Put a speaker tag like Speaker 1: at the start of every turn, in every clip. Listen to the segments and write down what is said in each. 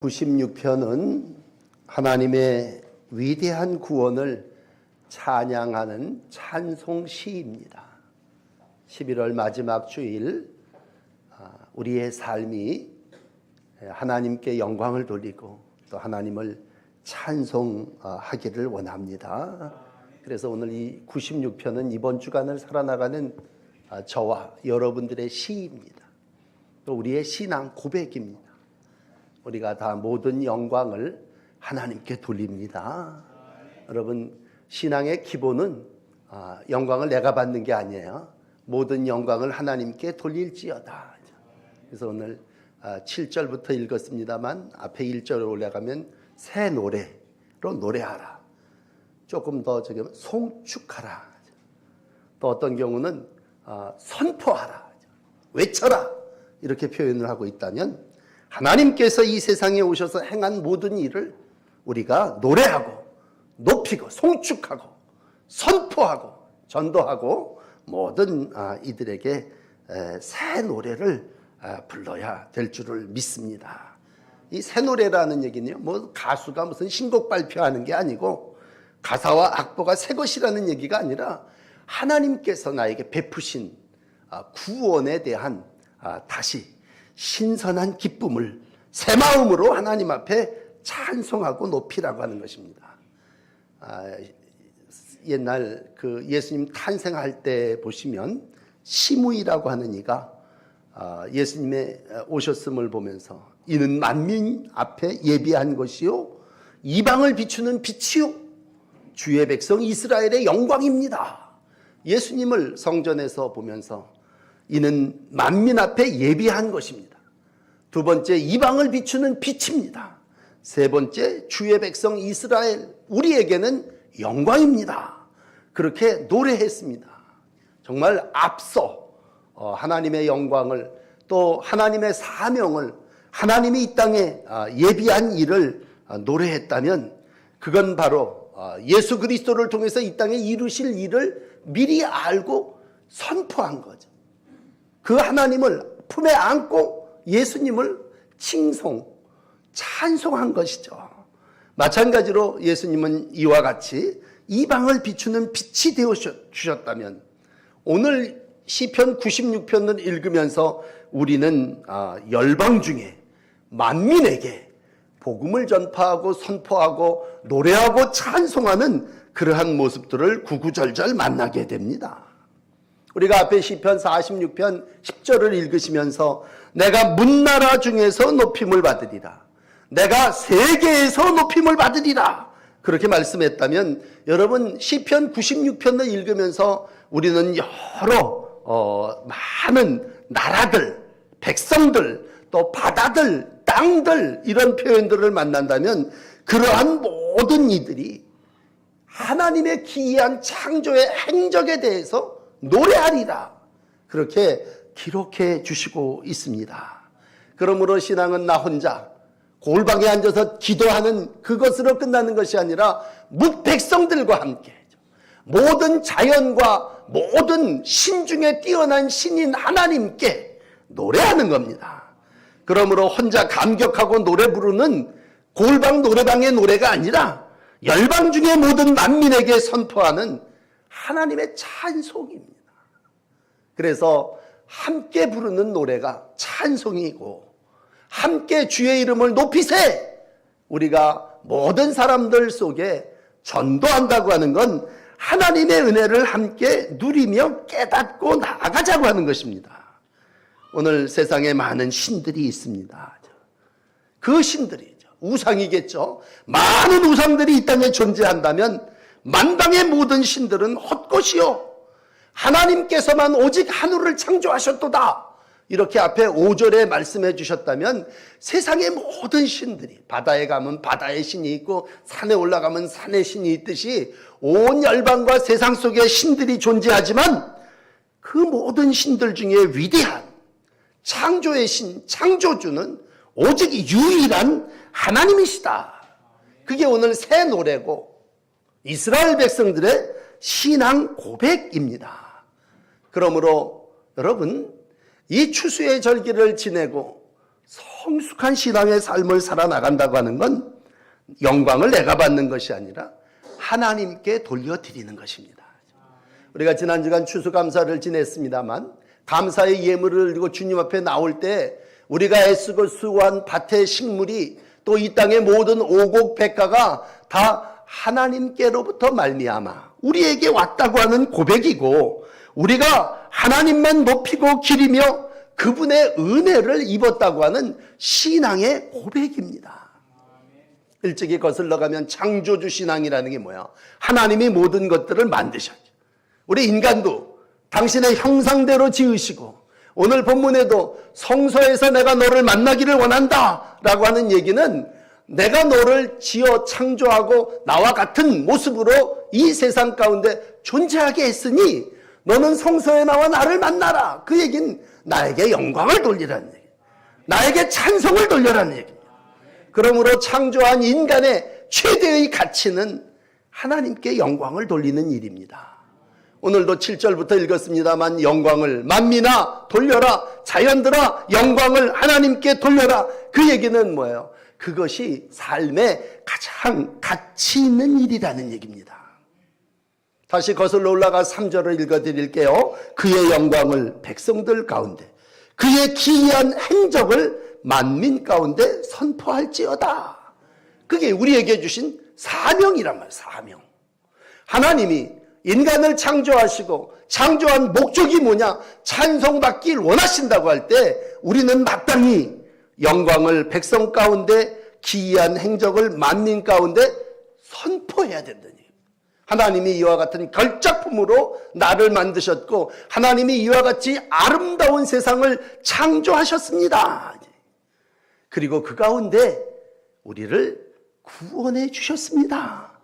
Speaker 1: 96편은 하나님의 위대한 구원을 찬양하는 찬송 시입니다. 11월 마지막 주일 우리의 삶이 하나님께 영광을 돌리고 또 하나님을 찬송하기를 원합니다. 그래서 오늘 이 96편은 이번 주간을 살아나가는 저와 여러분들의 시입니다. 또 우리의 신앙 고백입니다. 우리가 다 모든 영광을 하나님께 돌립니다. 여러분, 신앙의 기본은 영광을 내가 받는 게 아니에요. 모든 영광을 하나님께 돌릴지어다. 그래서 오늘 7절부터 읽었습니다만 앞에 1절로 올라가면 새 노래로 노래하라. 조금 더 지금 송축하라. 또 어떤 경우는 선포하라. 외쳐라. 이렇게 표현을 하고 있다면 하나님께서 이 세상에 오셔서 행한 모든 일을 우리가 노래하고 높이고 송축하고 선포하고 전도하고 모든 이들에게 새 노래를 불러야 될 줄을 믿습니다. 이 새 노래라는 얘기는요, 뭐 가수가 무슨 신곡 발표하는 게 아니고 가사와 악보가 새 것이라는 얘기가 아니라 하나님께서 나에게 베푸신 구원에 대한 다시 신선한 기쁨을 새 마음으로 하나님 앞에 찬송하고 높이라고 하는 것입니다. 옛날 그 예수님 탄생할 때 보시면 시므이라고 하는 이가 예수님의 오셨음을 보면서 이는 만민 앞에 예비한 것이요 이방을 비추는 빛이요 주의 백성 이스라엘의 영광입니다. 예수님을 성전에서 보면서 이는 만민 앞에 예비한 것입니다. 두 번째, 이방을 비추는 빛입니다. 세 번째, 주의 백성 이스라엘, 우리에게는 영광입니다. 그렇게 노래했습니다. 정말 앞서 하나님의 영광을 또 하나님의 사명을 하나님이 이 땅에 예비한 일을 노래했다면 그건 바로 예수 그리스도를 통해서 이 땅에 이루실 일을 미리 알고 선포한 거죠. 그 하나님을 품에 안고 예수님을 찬송한 것이죠. 마찬가지로 예수님은 이와 같이 이방을 비추는 빛이 되어 주셨다면 오늘 시편 96편을 읽으면서 우리는 열방 중에 만민에게 복음을 전파하고 선포하고 노래하고 찬송하는 그러한 모습들을 구구절절 만나게 됩니다. 우리가 앞에 시편 46편 10절을 읽으시면서 내가 문나라 중에서 높임을 받으리라. 내가 세계에서 높임을 받으리라. 그렇게 말씀했다면 여러분 시편 96편을 읽으면서 우리는 여러 많은 나라들, 백성들, 또 바다들, 땅들 이런 표현들을 만난다면 그러한 모든 이들이 하나님의 기이한 창조의 행적에 대해서 노래하리라. 그렇게 기록해 주시고 있습니다. 그러므로 신앙은 나 혼자 골방에 앉아서 기도하는 그것으로 끝나는 것이 아니라 뭇백성들과 함께 모든 자연과 모든 신 중에 뛰어난 신인 하나님께 노래하는 겁니다. 그러므로 혼자 감격하고 노래 부르는 골방 노래방의 노래가 아니라 열방 중에 모든 만민에게 선포하는 하나님의 찬송입니다. 그래서 함께 부르는 노래가 찬송이고 함께 주의 이름을 높이세 우리가 모든 사람들 속에 전도한다고 하는 건 하나님의 은혜를 함께 누리며 깨닫고 나아가자고 하는 것입니다. 오늘 세상에 많은 신들이 있습니다. 그 신들이죠. 우상이겠죠. 많은 우상들이 이 땅에 존재한다면 만방의 모든 신들은 헛것이요 하나님께서만 오직 하늘을 창조하셨도다. 이렇게 앞에 5절에 말씀해 주셨다면 세상의 모든 신들이 바다에 가면 바다의 신이 있고 산에 올라가면 산의 신이 있듯이 온 열방과 세상 속에 신들이 존재하지만 그 모든 신들 중에 위대한 창조의 신, 창조주는 오직 유일한 하나님이시다. 그게 오늘 새 노래고 이스라엘 백성들의 신앙 고백입니다. 그러므로 여러분 이 추수의 절기를 지내고 성숙한 신앙의 삶을 살아나간다고 하는 건 영광을 내가 받는 것이 아니라 하나님께 돌려드리는 것입니다. 우리가 지난 주간 추수감사를 지냈습니다만 감사의 예물을 들고 주님 앞에 나올 때 우리가 애쓰고 수고한 밭의 식물이 또 이 땅의 모든 오곡백과가 다 하나님께로부터 말미암아 우리에게 왔다고 하는 고백이고, 우리가 하나님만 높이고 기리며 그분의 은혜를 입었다고 하는 신앙의 고백입니다. 일찍이 거슬러 가면 창조주 신앙이라는 게 뭐야? 하나님이 모든 것들을 만드셨죠. 우리 인간도 당신의 형상대로 지으시고, 오늘 본문에도 성소에서 내가 너를 만나기를 원한다 라고 하는 얘기는 내가 너를 지어 창조하고 나와 같은 모습으로 이 세상 가운데 존재하게 했으니 너는 성소에 나와 나를 만나라. 그 얘기는 나에게 영광을 돌리라는 얘기예요. 나에게 찬송을 돌려라는 얘기예요. 그러므로 창조한 인간의 최대의 가치는 하나님께 영광을 돌리는 일입니다. 오늘도 7절부터 읽었습니다만 영광을 만민아 돌려라, 자연들아 영광을 하나님께 돌려라. 그 얘기는 뭐예요? 그것이 삶의 가장 가치 있는 일이라는 얘기입니다. 다시 거슬러 올라가 3절을 읽어드릴게요. 그의 영광을 백성들 가운데, 그의 기이한 행적을 만민 가운데 선포할지어다. 그게 우리에게 주신 사명이란 말이에요. 사명. 하나님이 인간을 창조하시고 창조한 목적이 뭐냐? 찬송받길 원하신다고 할 때 우리는 마땅히 영광을 백성 가운데, 기이한 행적을 만민 가운데 선포해야 된다는 얘기예요. 하나님이 이와 같은 걸작품으로 나를 만드셨고 하나님이 이와 같이 아름다운 세상을 창조하셨습니다. 그리고 그 가운데 우리를 구원해 주셨습니다.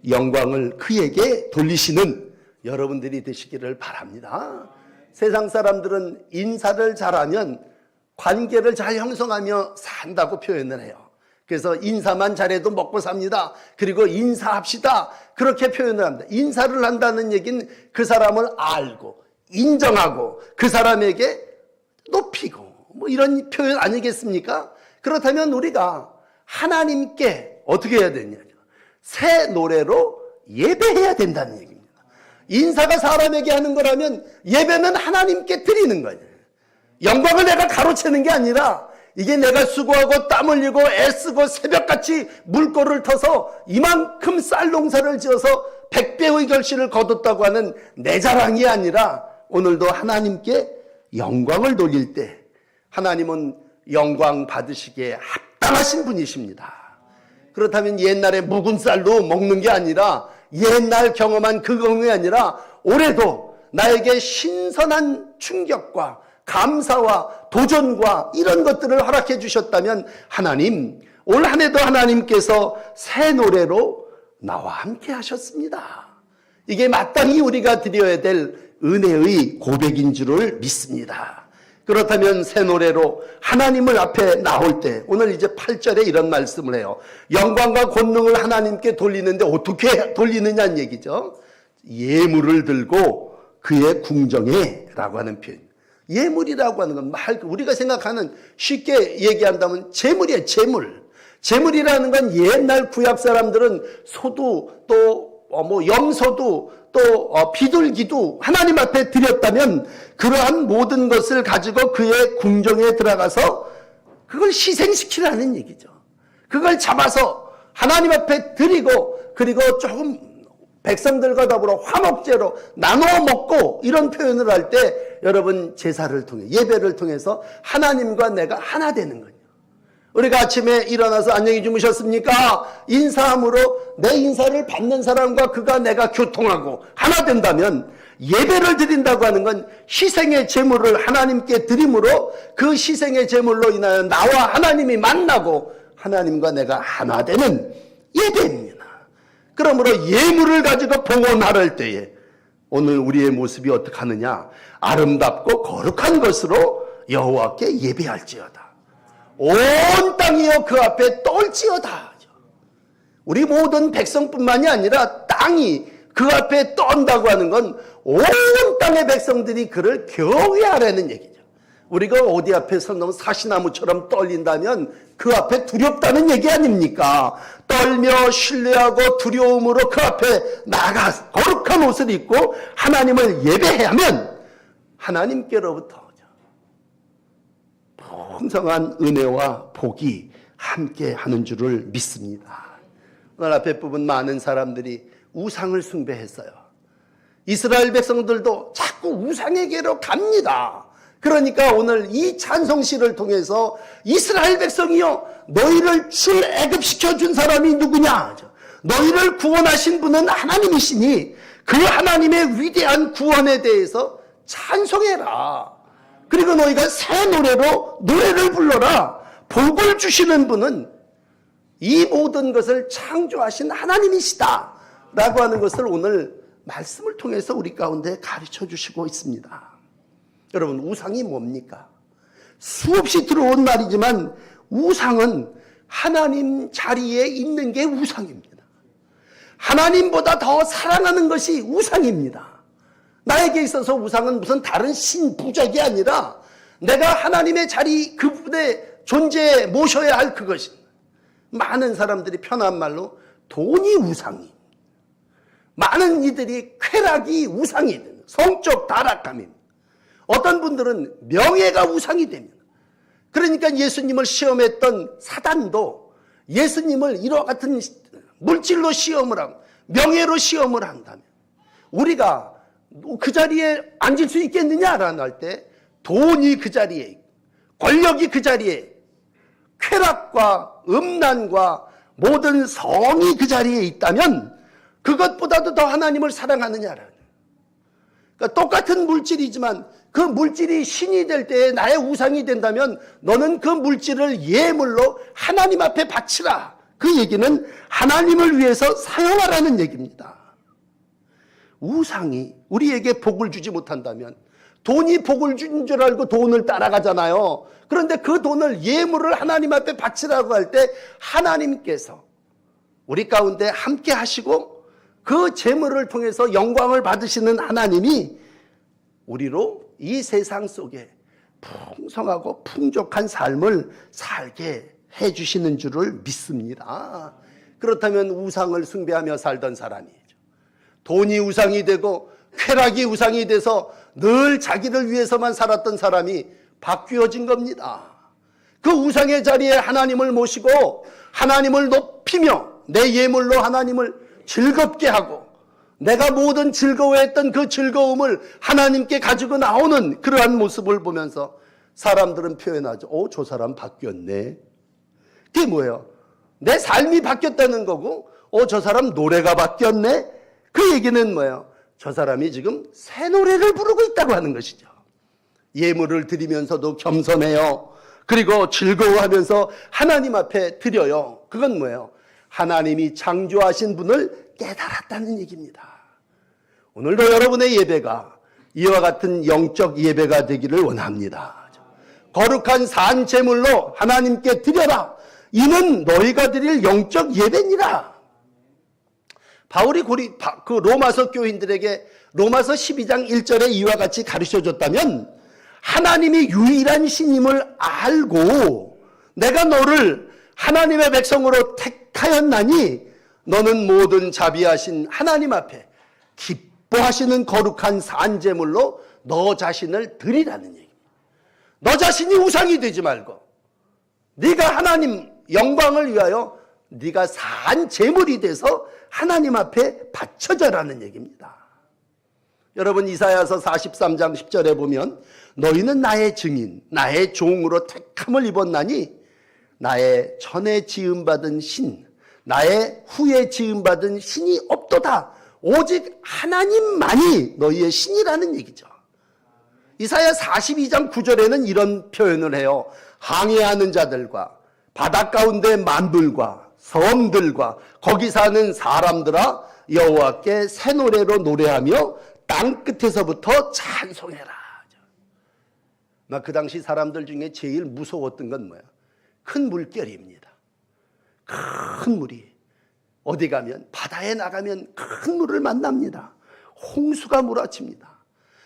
Speaker 1: 영광을 그에게 돌리시는 여러분들이 되시기를 바랍니다. 세상 사람들은 인사를 잘하면 관계를 잘 형성하며 산다고 표현을 해요. 그래서 인사만 잘해도 먹고 삽니다. 그리고 인사합시다. 그렇게 표현을 합니다. 인사를 한다는 얘기는 그 사람을 알고 인정하고 그 사람에게 높이고 뭐 이런 표현 아니겠습니까? 그렇다면 우리가 하나님께 어떻게 해야 되냐? 새 노래로 예배해야 된다는 얘기입니다. 인사가 사람에게 하는 거라면 예배는 하나님께 드리는 거예요. 영광을 내가 가로채는 게 아니라 이게 내가 수고하고 땀 흘리고 애쓰고 새벽같이 물꼬를 터서 이만큼 쌀 농사를 지어서 100배의 결실을 거뒀다고 하는 내 자랑이 아니라 오늘도 하나님께 영광을 돌릴 때 하나님은 영광 받으시기에 합당하신 분이십니다. 그렇다면 옛날에 묵은 쌀로 먹는 게 아니라 옛날 경험한 그 경험이 아니라 올해도 나에게 신선한 충격과 감사와 도전과 이런 것들을 허락해 주셨다면 하나님, 올 한 해도 하나님께서 새 노래로 나와 함께 하셨습니다. 이게 마땅히 우리가 드려야 될 은혜의 고백인 줄을 믿습니다. 그렇다면 새 노래로 하나님을 앞에 나올 때 오늘 이제 8절에 이런 말씀을 해요. 영광과 권능을 하나님께 돌리는데 어떻게 돌리느냐는 얘기죠. 예물을 들고 그의 궁정에 라고 하는 표현. 예물이라고 하는 건 우리가 생각하는 쉽게 얘기한다면 재물이에요. 재물. 재물이라는 건 옛날 구약 사람들은 소도 또 염소도 또 비둘기도 하나님 앞에 드렸다면 그러한 모든 것을 가지고 그의 궁정에 들어가서 그걸 희생시키라는 얘기죠. 그걸 잡아서 하나님 앞에 드리고 그리고 조금 백성들과 더불어 화목제로 나눠 먹고 이런 표현을 할 때 여러분 제사를 통해 예배를 통해서 하나님과 내가 하나 되는 거예요. 우리가 아침에 일어나서 안녕히 주무셨습니까? 인사함으로 내 인사를 받는 사람과 그가 내가 교통하고 하나 된다면 예배를 드린다고 하는 건 희생의 제물을 하나님께 드림으로 그 희생의 제물로 인하여 나와 하나님이 만나고 하나님과 내가 하나 되는 예배입니다. 그러므로 예물을 가지고 보고 나를 때에 오늘 우리의 모습이 어떻게 하느냐? 아름답고 거룩한 것으로 여호와께 예배할지어다. 온 땅이여 그 앞에 떨지어다. 우리 모든 백성뿐만이 아니라 땅이 그 앞에 떤다고 하는 건 온 땅의 백성들이 그를 경외하라는 얘기죠. 우리가 어디 앞에 서면 사시나무처럼 떨린다면 그 앞에 두렵다는 얘기 아닙니까? 떨며 신뢰하고 두려움으로 그 앞에 나가 거룩한 옷을 입고 하나님을 예배해야 하면 하나님께로부터 풍성한 은혜와 복이 함께 하는 줄을 믿습니다. 오늘 앞에 부분 많은 사람들이 우상을 숭배했어요. 이스라엘 백성들도 자꾸 우상에게로 갑니다. 그러니까 오늘 이 찬송시를 통해서 이스라엘 백성이여 너희를 출애굽시켜 준 사람이 누구냐? 너희를 구원하신 분은 하나님이시니 그 하나님의 위대한 구원에 대해서 찬송해라. 그리고 너희가 새 노래로 노래를 불러라. 복을 주시는 분은 이 모든 것을 창조하신 하나님이시다 라고 하는 것을 오늘 말씀을 통해서 우리 가운데 가르쳐 주시고 있습니다. 여러분, 우상이 뭡니까? 수없이 들어온 말이지만 우상은 하나님 자리에 있는 게 우상입니다. 하나님보다 더 사랑하는 것이 우상입니다. 나에게 있어서 우상은 무슨 다른 신 부적이 아니라 내가 하나님의 자리 그분의 존재에 모셔야 할 그것입니다. 많은 사람들이 편한 말로 돈이 우상이, 많은 이들이 쾌락이 우상이 됩니다. 성적 타락감입니다. 어떤 분들은 명예가 우상이 됩니다. 그러니까 예수님을 시험했던 사단도 예수님을 이와 같은 물질로 시험을 하고 명예로 시험을 한다면 우리가 그 자리에 앉을 수 있겠느냐라는 할 때 돈이 그 자리에 있고 권력이 그 자리에 쾌락과 음란과 모든 성이 그 자리에 있다면 그것보다도 더 하나님을 사랑하느냐라는. 그러니까 똑같은 물질이지만 그 물질이 신이 될 때에 나의 우상이 된다면 너는 그 물질을 예물로 하나님 앞에 바치라. 그 얘기는 하나님을 위해서 사용하라는 얘기입니다. 우상이 우리에게 복을 주지 못한다면 돈이 복을 준 줄 알고 돈을 따라가잖아요. 그런데 그 돈을 예물을 하나님 앞에 바치라고 할 때 하나님께서 우리 가운데 함께 하시고 그 재물을 통해서 영광을 받으시는 하나님이 우리로 이 세상 속에 풍성하고 풍족한 삶을 살게 해주시는 줄을 믿습니다. 그렇다면 우상을 숭배하며 살던 사람이죠. 돈이 우상이 되고 쾌락이 우상이 돼서 늘 자기를 위해서만 살았던 사람이 바뀌어진 겁니다. 그 우상의 자리에 하나님을 모시고 하나님을 높이며 내 예물로 하나님을 즐겁게 하고 내가 모든 즐거워했던 그 즐거움을 하나님께 가지고 나오는 그러한 모습을 보면서 사람들은 표현하죠. 저 사람 바뀌었네. 그게 뭐예요? 내 삶이 바뀌었다는 거고 저 사람 노래가 바뀌었네. 그 얘기는 뭐예요? 저 사람이 지금 새 노래를 부르고 있다고 하는 것이죠. 예물을 드리면서도 겸손해요. 그리고 즐거워하면서 하나님 앞에 드려요. 그건 뭐예요? 하나님이 창조하신 분을 깨달았다는 얘기입니다. 오늘도 여러분의 예배가 이와 같은 영적 예배가 되기를 원합니다. 거룩한 산 제물로 하나님께 드려라. 이는 너희가 드릴 영적 예배니라. 바울이 그 로마서 교인들에게 로마서 12장 1절에 이와 같이 가르쳐줬다면 하나님이 유일한 신임을 알고 내가 너를 하나님의 백성으로 택하였나니 너는 모든 자비하신 하나님 앞에 기뻐하시는 거룩한 산제물로 너 자신을 드리라는 얘기입니다. 너 자신이 우상이 되지 말고 네가 하나님 영광을 위하여 네가 산제물이 돼서 하나님 앞에 바쳐져라는 얘기입니다. 여러분 이사야서 43장 10절에 보면 너희는 나의 증인 나의 종으로 택함을 입었나니 나의 전에 지음받은 신 나의 후에 지음받은 신이 없도다. 오직 하나님만이 너희의 신이라는 얘기죠. 이사야 42장 9절에는 이런 표현을 해요. 항해하는 자들과 바닷 가운데 만물과 섬들과 거기 사는 사람들아 여호와께 새 노래로 노래하며 땅 끝에서부터 찬송해라. 그 당시 사람들 중에 제일 무서웠던 건 뭐야? 큰 물결입니다. 큰 물이 어디 가면 바다에 나가면 큰 물을 만납니다. 홍수가 몰아칩니다.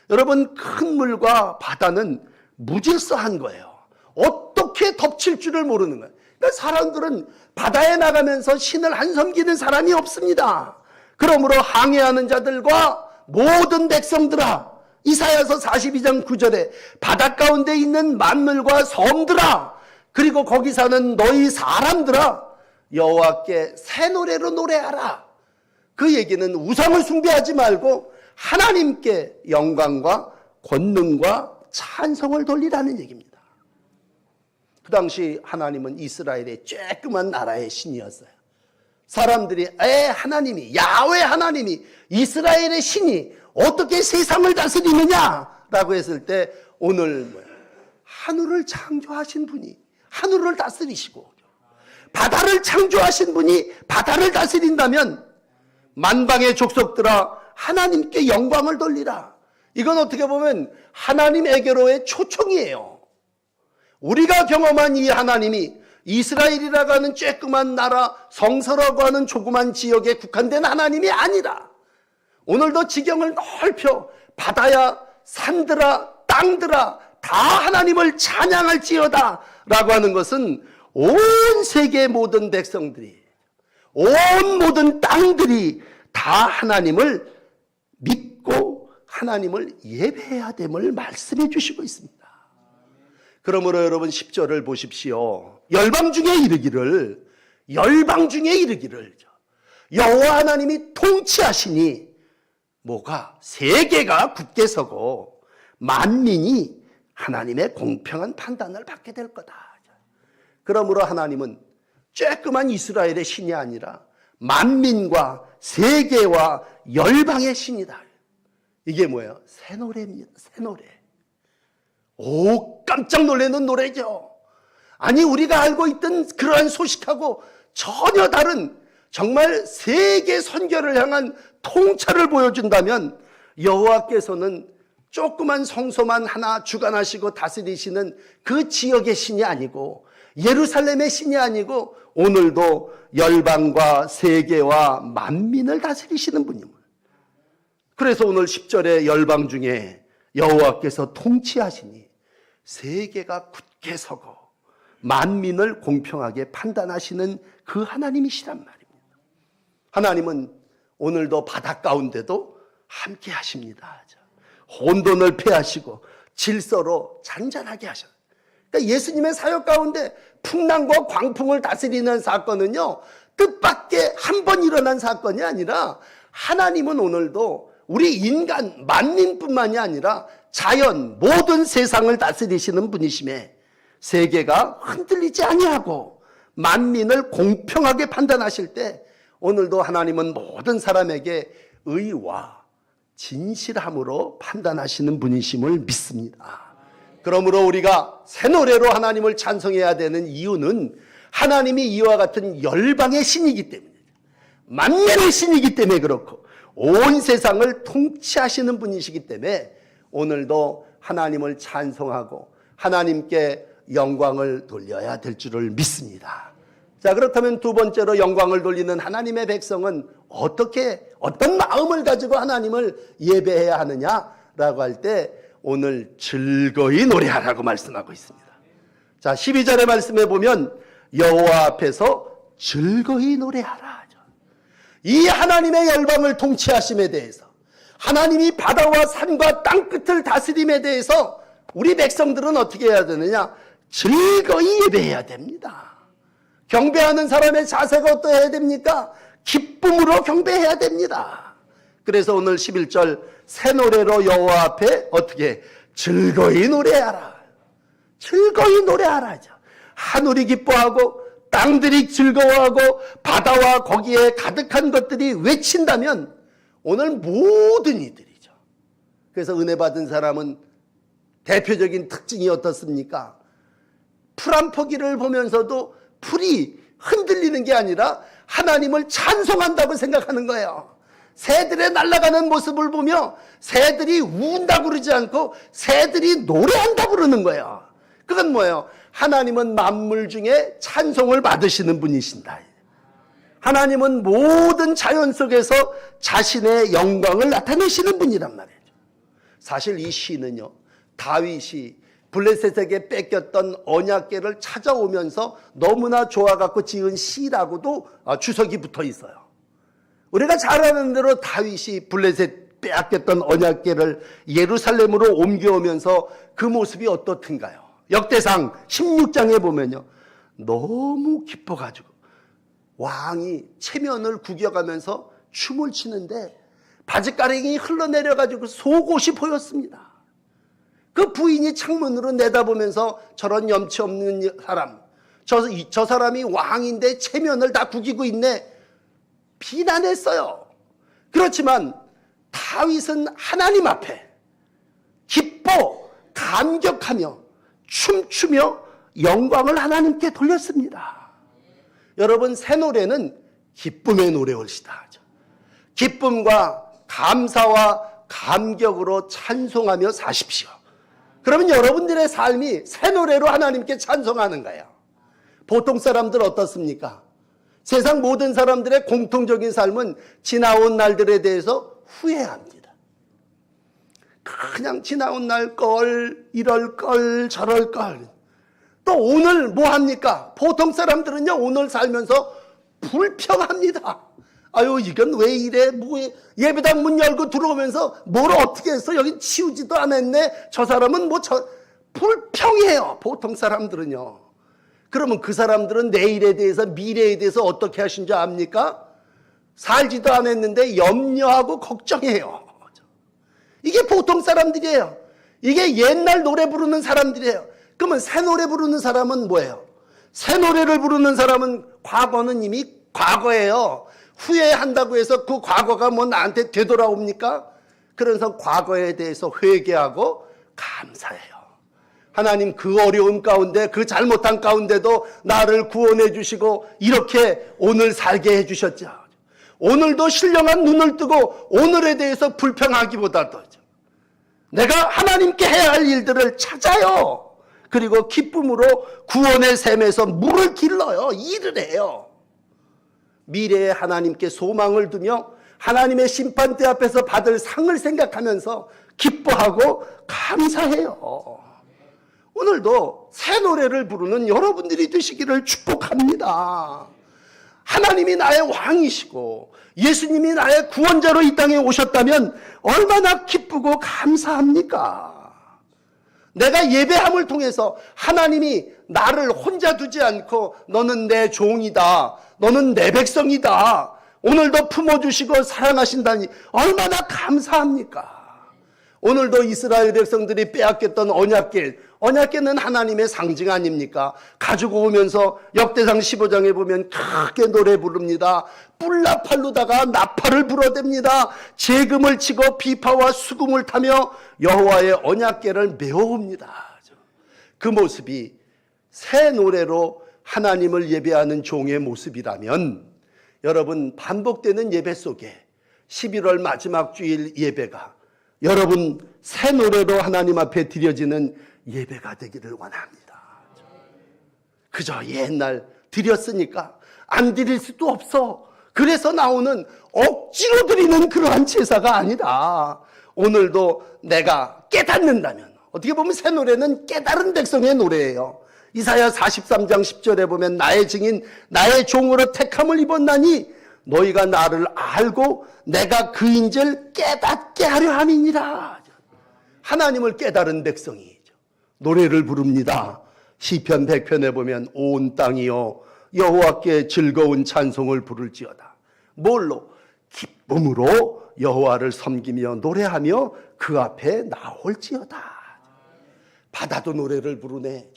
Speaker 1: 여러분 큰 물과 바다는 무질서한 거예요. 어떻게 덮칠 줄을 모르는 거예요. 그러니까 사람들은 바다에 나가면서 신을 안 섬기는 사람이 없습니다. 그러므로 항해하는 자들과 모든 백성들아, 이사야서 42장 9절에 바다 가운데 있는 만물과 섬들아, 그리고 거기 사는 너희 사람들아, 여호와께 새 노래로 노래하라. 그 얘기는 우상을 숭배하지 말고 하나님께 영광과 권능과 찬송을 돌리라는 얘기입니다. 그 당시 하나님은 이스라엘의 쬐끄만 나라의 신이었어요. 사람들이 하나님이, 야훼 하나님이, 이스라엘의 신이 어떻게 세상을 다스리느냐라고 했을 때, 오늘 하늘을 창조하신 분이 하늘을 다스리시고 바다를 창조하신 분이 바다를 다스린다면, 만방의 족속들아 하나님께 영광을 돌리라. 이건 어떻게 보면 하나님에게로의 초청이에요. 우리가 경험한 이 하나님이 이스라엘이라고 하는 쬐끄만 나라, 성서라고 하는 조그만 지역에 국한된 하나님이 아니라, 오늘도 지경을 넓혀 바다야 산들아 땅들아 다 하나님을 찬양할지어다 라고 하는 것은 온 세계 모든 백성들이, 온 모든 땅들이 다 하나님을 믿고 하나님을 예배해야 됨을 말씀해 주시고 있습니다. 그러므로 여러분 10절을 보십시오. 열방 중에 이르기를 여호와 하나님이 통치하시니 뭐가? 세계가 굳게 서고 만민이 하나님의 공평한 판단을 받게 될 거다. 그러므로 하나님은 쬐끄만 이스라엘의 신이 아니라 만민과 세계와 열방의 신이다. 이게 뭐예요? 새 노래입니다. 새 노래. 오, 깜짝 놀라는 노래죠. 아니, 우리가 알고 있던 그러한 소식하고 전혀 다른, 정말 세계 선교를 향한 통찰을 보여준다면, 여호와께서는 조그만 성소만 하나 주관하시고 다스리시는 그 지역의 신이 아니고, 예루살렘의 신이 아니고, 오늘도 열방과 세계와 만민을 다스리시는 분임을. 그래서 오늘 10절에 열방 중에 여호와께서 통치하시니 세계가 굳게 서고 만민을 공평하게 판단하시는 그 하나님이시란 말입니다. 하나님은 오늘도 바다 가운데도 함께 하십니다. 혼돈을 폐하시고 질서로 잔잔하게 하셔요. 그러니까 예수님의 사역 가운데 풍랑과 광풍을 다스리는 사건은요, 뜻밖의 한 번 일어난 사건이 아니라, 하나님은 오늘도 우리 인간 만민뿐만이 아니라 자연 모든 세상을 다스리시는 분이심에 세계가 흔들리지 아니하고 만민을 공평하게 판단하실 때, 오늘도 하나님은 모든 사람에게 의와 진실함으로 판단하시는 분이심을 믿습니다. 그러므로 우리가 새 노래로 하나님을 찬송해야 되는 이유는, 하나님이 이와 같은 열방의 신이기 때문에, 만민의 신이기 때문에 그렇고, 온 세상을 통치하시는 분이시기 때문에 오늘도 하나님을 찬송하고 하나님께 영광을 돌려야 될 줄을 믿습니다. 자, 그렇다면 두 번째로 영광을 돌리는 하나님의 백성은 어떤 마음을 가지고 하나님을 예배해야 하느냐라고 할 때, 오늘 즐거이 노래하라고 말씀하고 있습니다. 자, 12절의 말씀에 보면 여호와 앞에서 즐거이 노래하라. 이 하나님의 열방을 통치하심에 대해서, 하나님이 바다와 산과 땅끝을 다스림에 대해서 우리 백성들은 어떻게 해야 되느냐? 즐거이 예배해야 됩니다. 경배하는 사람의 자세가 어떠해야 됩니까? 기쁨으로 경배해야 됩니다. 그래서 오늘 11절 새 노래로 여호와 앞에 어떻게? 즐거이 노래하라. 즐거이 노래하라. 하늘이 기뻐하고 땅들이 즐거워하고 바다와 거기에 가득한 것들이 외친다면 오늘 모든 이들이죠. 그래서 은혜 받은 사람은 대표적인 특징이 어떻습니까? 풀 한 포기를 보면서도 풀이 흔들리는 게 아니라 하나님을 찬송한다고 생각하는 거예요. 새들의 날아가는 모습을 보며 새들이 운다고 그러지 않고 새들이 노래한다고 그러는 거예요. 그건 뭐예요? 하나님은 만물 중에 찬송을 받으시는 분이신다. 하나님은 모든 자연 속에서 자신의 영광을 나타내시는 분이란 말이죠. 사실 이 시는요, 다윗이 블레셋에게 뺏겼던 언약궤를 찾아오면서 너무나 좋아갖고 지은 시라고도 주석이 붙어 있어요. 우리가 잘 아는 대로 다윗이 블레셋 빼앗겼던 언약궤를 예루살렘으로 옮겨오면서 그 모습이 어떻든가요? 역대상 16장에 보면요, 너무 기뻐가지고 왕이 체면을 구겨가면서 춤을 추는데 바짓가랑이 흘러내려가지고 속옷이 보였습니다. 그 부인이 창문으로 내다보면서 저런 염치 없는 사람, 저 사람이 왕인데 체면을 다 구기고 있네, 비난했어요. 그렇지만 다윗은 하나님 앞에 기뻐 감격하며 춤추며 영광을 하나님께 돌렸습니다. 여러분, 새 노래는 기쁨의 노래올시다. 기쁨과 감사와 감격으로 찬송하며 사십시오. 그러면 여러분들의 삶이 새 노래로 하나님께 찬송하는 거예요. 보통 사람들 어떻습니까? 세상 모든 사람들의 공통적인 삶은 지나온 날들에 대해서 후회합니다. 그냥 지나온 날 걸, 이럴 걸, 저럴 걸. 또 오늘 뭐 합니까? 보통 사람들은요, 오늘 살면서 불평합니다. 아유, 이건 왜 이래? 뭐해? 예배당 문 열고 들어오면서 뭘 어떻게 했어? 여기 치우지도 않았네? 저 사람은 불평해요. 보통 사람들은요. 그러면 그 사람들은 내일에 대해서, 미래에 대해서 어떻게 하신 줄 압니까? 살지도 않았는데 염려하고 걱정해요. 이게 보통 사람들이에요. 이게 옛날 노래 부르는 사람들이에요. 그러면 새 노래 부르는 사람은 뭐예요? 새 노래를 부르는 사람은 과거는 이미 과거예요. 후회한다고 해서 그 과거가 나한테 되돌아옵니까? 그래서 과거에 대해서 회개하고 감사해요. 하나님, 그 어려움 가운데, 그 잘못한 가운데도 나를 구원해 주시고 이렇게 오늘 살게 해 주셨죠. 오늘도 신령한 눈을 뜨고 오늘에 대해서 불평하기보다도 내가 하나님께 해야 할 일들을 찾아요. 그리고 기쁨으로 구원의 샘에서 물을 길러요. 일을 해요. 미래에 하나님께 소망을 두며 하나님의 심판대 앞에서 받을 상을 생각하면서 기뻐하고 감사해요. 오늘도 새 노래를 부르는 여러분들이 되시기를 축복합니다. 하나님이 나의 왕이시고 예수님이 나의 구원자로 이 땅에 오셨다면 얼마나 기쁘고 감사합니까? 내가 예배함을 통해서 하나님이 나를 혼자 두지 않고 너는 내 종이다, 너는 내 백성이다, 오늘도 품어주시고 사랑하신다니 얼마나 감사합니까? 오늘도 이스라엘 백성들이 빼앗겼던 언약궤는 하나님의 상징 아닙니까? 가지고 오면서 역대상 15장에 보면 크게 노래 부릅니다. 뿔나팔로다가 나팔을 불어댑니다. 재금을 치고 비파와 수금을 타며 여호와의 언약궤를 메워옵니다. 그 모습이 새 노래로 하나님을 예배하는 종의 모습이라면, 여러분, 반복되는 예배 속에 11월 마지막 주일 예배가 여러분 새 노래로 하나님 앞에 드려지는 예배가 되기를 원합니다. 그저 옛날 드렸으니까 안 드릴 수도 없어, 그래서 나오는 억지로 드리는 그러한 제사가 아니라, 오늘도 내가 깨닫는다면, 어떻게 보면 새 노래는 깨달은 백성의 노래예요. 이사야 43장 10절에 보면 나의 증인 나의 종으로 택함을 입었나니 너희가 나를 알고 내가 그인줄 깨닫게 하려 함이니라. 하나님을 깨달은 백성이죠. 노래를 부릅니다. 시편 100편에 보면 온 땅이여 여호와께 즐거운 찬송을 부를지어다. 뭘로? 기쁨으로 여호와를 섬기며 노래하며 그 앞에 나올지어다. 바다도 노래를 부르네.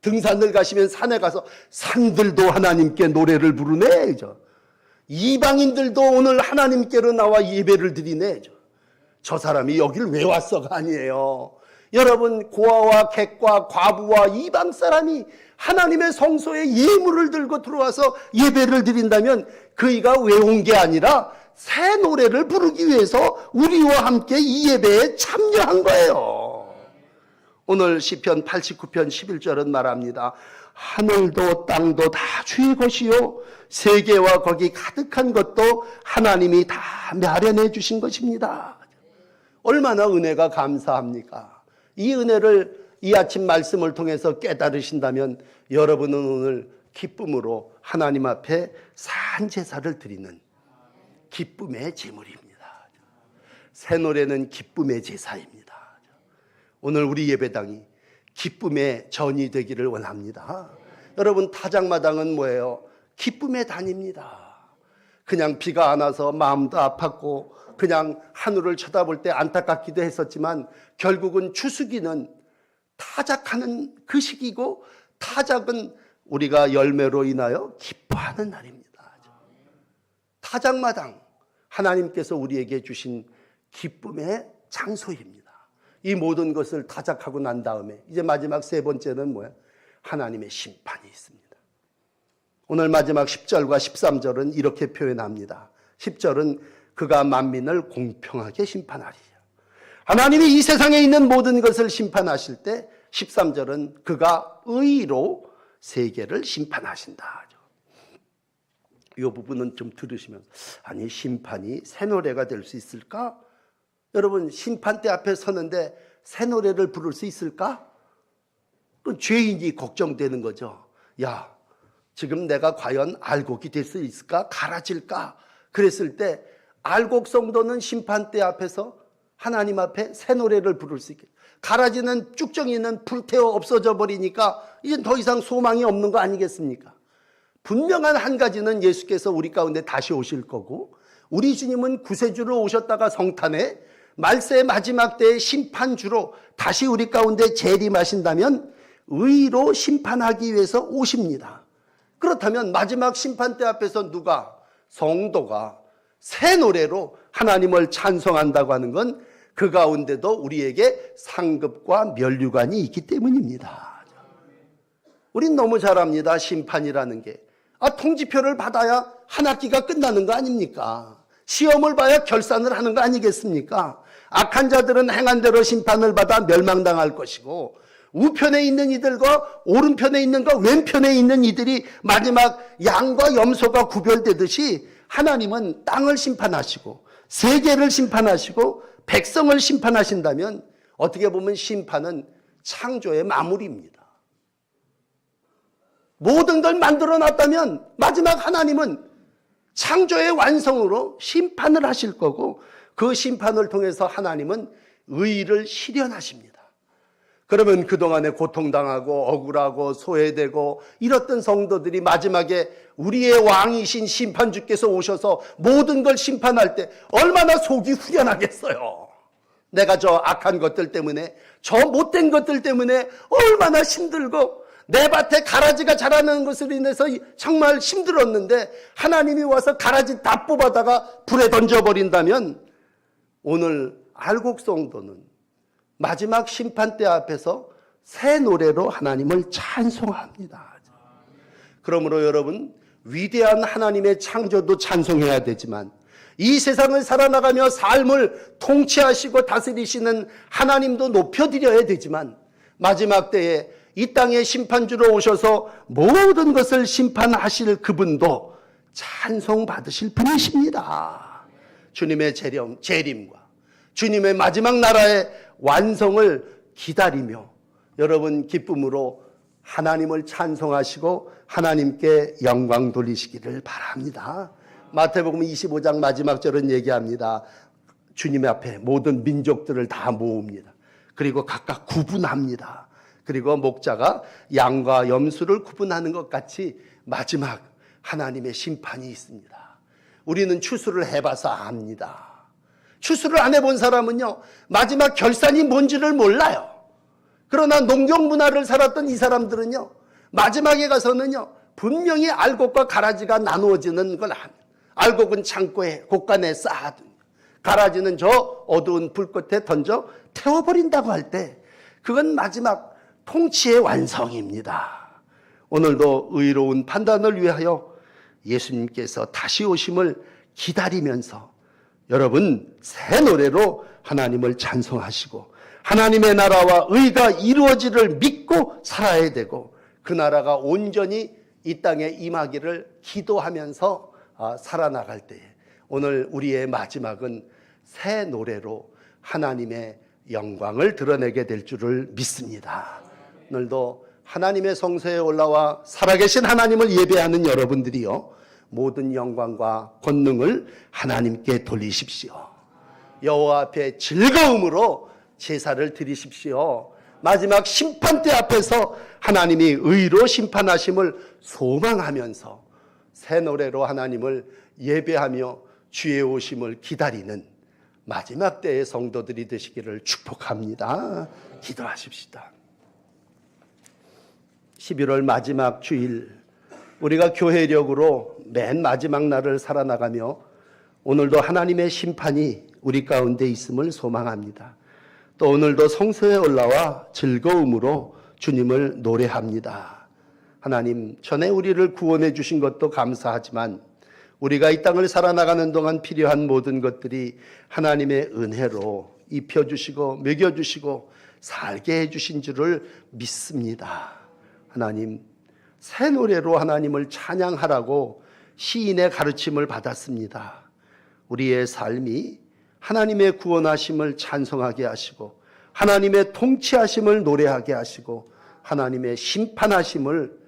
Speaker 1: 등산을 가시면 산에 가서 산들도 하나님께 노래를 부르네. 이방인들도 오늘 하나님께로 나와 예배를 드리네. 저 사람이 여길 왜 왔어가 아니에요. 여러분, 고아와 객과 과부와 이방 사람이 하나님의 성소에 예물을 들고 들어와서 예배를 드린다면 그이가 왜 온 게 아니라 새 노래를 부르기 위해서 우리와 함께 이 예배에 참여한 거예요. 오늘 시편 89편 11절은 말합니다. 하늘도 땅도 다 주의 것이요 세계와 거기 가득한 것도 하나님이 다 마련해 주신 것입니다. 얼마나 은혜가 감사합니까? 이 은혜를 이 아침 말씀을 통해서 깨달으신다면 여러분은 오늘 기쁨으로 하나님 앞에 산제사를 드리는 기쁨의 제물입니다. 새 노래는 기쁨의 제사입니다. 오늘 우리 예배당이 기쁨의 전이 되기를 원합니다. 여러분, 타작마당은 뭐예요? 기쁨의 단입니다. 그냥 비가 안 와서 마음도 아팠고 그냥 하늘을 쳐다볼 때 안타깝기도 했었지만 결국은 추수기는 타작하는 그 시기고, 타작은 우리가 열매로 인하여 기뻐하는 날입니다. 타작마당, 하나님께서 우리에게 주신 기쁨의 장소입니다. 이 모든 것을 타작하고 난 다음에 이제 마지막 세 번째는 뭐예요? 하나님의 심판이 있습니다. 오늘 마지막 10절과 13절은 이렇게 표현합니다. 10절은 그가 만민을 공평하게 심판하리라. 하나님이 이 세상에 있는 모든 것을 심판하실 때 13절은 그가 의로 세계를 심판하신다. 이 부분은 좀 들으시면, 아니 심판이 새 노래가 될 수 있을까? 여러분, 심판대 앞에 서는데 새 노래를 부를 수 있을까? 그 죄인이 걱정되는 거죠. 야, 지금 내가 과연 알곡이 될 수 있을까? 갈아질까? 그랬을 때 알곡 성도는 심판대 앞에서 하나님 앞에 새 노래를 부를 수 있게, 갈아지는 쭉정이는 불태워 없어져 버리니까 이제 더 이상 소망이 없는 거 아니겠습니까? 분명한 한 가지는 예수께서 우리 가운데 다시 오실 거고, 우리 주님은 구세주로 오셨다가 성탄에 말세의 마지막 때의 심판주로 다시 우리 가운데 재림하신다면 의로 심판하기 위해서 오십니다. 그렇다면 마지막 심판대 앞에서 누가, 성도가 새 노래로 하나님을 찬송한다고 하는 건 그 가운데도 우리에게 상급과 면류관이 있기 때문입니다. 우린 너무 잘 압니다. 심판이라는 게 통지표를 받아야 한 학기가 끝나는 거 아닙니까? 시험을 봐야 결산을 하는 거 아니겠습니까? 악한 자들은 행한 대로 심판을 받아 멸망당할 것이고, 우편에 있는 이들과 오른편에 있는 것, 왼편에 있는 이들이 마지막 양과 염소가 구별되듯이 하나님은 땅을 심판하시고 세계를 심판하시고 백성을 심판하신다면, 어떻게 보면 심판은 창조의 마무리입니다. 모든 걸 만들어 놨다면 마지막 하나님은 창조의 완성으로 심판을 하실 거고, 그 심판을 통해서 하나님은 의를 실현하십니다. 그러면 그동안에 고통당하고 억울하고 소외되고 이랬던 성도들이 마지막에 우리의 왕이신 심판주께서 오셔서 모든 걸 심판할 때 얼마나 속이 후련하겠어요. 내가 저 악한 것들 때문에, 저 못된 것들 때문에 얼마나 힘들고 내 밭에 가라지가 자라는 것으로 인해서 정말 힘들었는데 하나님이 와서 가라지 다 뽑아다가 불에 던져버린다면, 오늘 알곡 성도는 마지막 심판대 앞에서 새 노래로 하나님을 찬송합니다. 그러므로 여러분, 위대한 하나님의 창조도 찬송해야 되지만, 이 세상을 살아나가며 삶을 통치하시고 다스리시는 하나님도 높여드려야 되지만, 마지막 때에 이 땅에 심판주로 오셔서 모든 것을 심판하실 그분도 찬송받으실 분이십니다. 주님의 재림과 주님의 마지막 나라의 완성을 기다리며 여러분 기쁨으로 하나님을 찬송하시고 하나님께 영광 돌리시기를 바랍니다. 마태복음 25장 마지막 절은 얘기합니다. 주님 앞에 모든 민족들을 다 모읍니다. 그리고 각각 구분합니다. 그리고 목자가 양과 염소를 구분하는 것 같이 마지막 하나님의 심판이 있습니다. 우리는 추수를 해봐서 압니다. 추수를 안 해본 사람은요, 마지막 결산이 뭔지를 몰라요. 그러나 농경 문화를 살았던 이 사람들은요, 마지막에 가서는요, 분명히 알곡과 가라지가 나누어지는 걸 압니다. 알곡은 창고에 곳간에 쌓아둔, 가라지는 저 어두운 불꽃에 던져 태워버린다고 할 때, 그건 마지막 통치의 완성입니다. 오늘도 의로운 판단을 위하여 예수님께서 다시 오심을 기다리면서 여러분 새 노래로 하나님을 찬송하시고 하나님의 나라와 의가 이루어지를 믿고 살아야 되고, 그 나라가 온전히 이 땅에 임하기를 기도하면서 살아나갈 때에 오늘 우리의 마지막은 새 노래로 하나님의 영광을 드러내게 될 줄을 믿습니다. 오늘도 하나님의 성소에 올라와 살아계신 하나님을 예배하는 여러분들이요, 모든 영광과 권능을 하나님께 돌리십시오. 여호와 앞에 즐거움으로 제사를 드리십시오. 마지막 심판대 앞에서 하나님이 의로 심판하심을 소망하면서 새 노래로 하나님을 예배하며 주의 오심을 기다리는 마지막 때의 성도들이 되시기를 축복합니다. 기도하십시다. 11월 마지막 주일, 우리가 교회력으로 맨 마지막 날을 살아나가며 오늘도 하나님의 심판이 우리 가운데 있음을 소망합니다. 또 오늘도 성소에 올라와 즐거움으로 주님을 노래합니다. 하나님, 전에 우리를 구원해 주신 것도 감사하지만 우리가 이 땅을 살아나가는 동안 필요한 모든 것들이 하나님의 은혜로 입혀주시고 먹여주시고 살게 해주신 줄을 믿습니다. 하나님, 새 노래로 하나님을 찬양하라고 시인의 가르침을 받았습니다. 우리의 삶이 하나님의 구원하심을 찬송하게 하시고 하나님의 통치하심을 노래하게 하시고 하나님의 심판하심을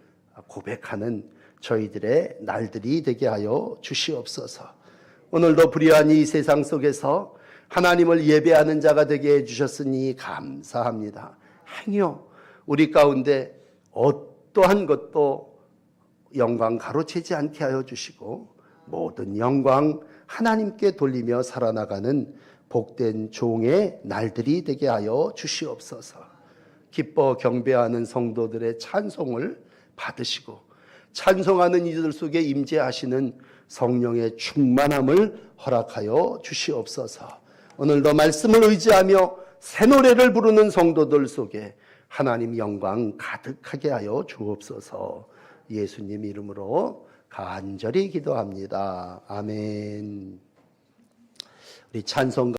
Speaker 1: 고백하는 저희들의 날들이 되게 하여 주시옵소서. 오늘도 불의한 이 세상 속에서 하나님을 예배하는 자가 되게 해주셨으니 감사합니다. 행여 우리 가운데 어떠한 것도 영광 가로채지 않게 하여 주시고 모든 영광 하나님께 돌리며 살아나가는 복된 종의 날들이 되게 하여 주시옵소서. 기뻐 경배하는 성도들의 찬송을 받으시고 찬송하는 이들 속에 임재하시는 성령의 충만함을 허락하여 주시옵소서. 오늘도 말씀을 의지하며 새 노래를 부르는 성도들 속에 하나님 영광 가득하게 하여 주옵소서. 예수님 이름으로 간절히 기도합니다. 아멘. 우리 찬송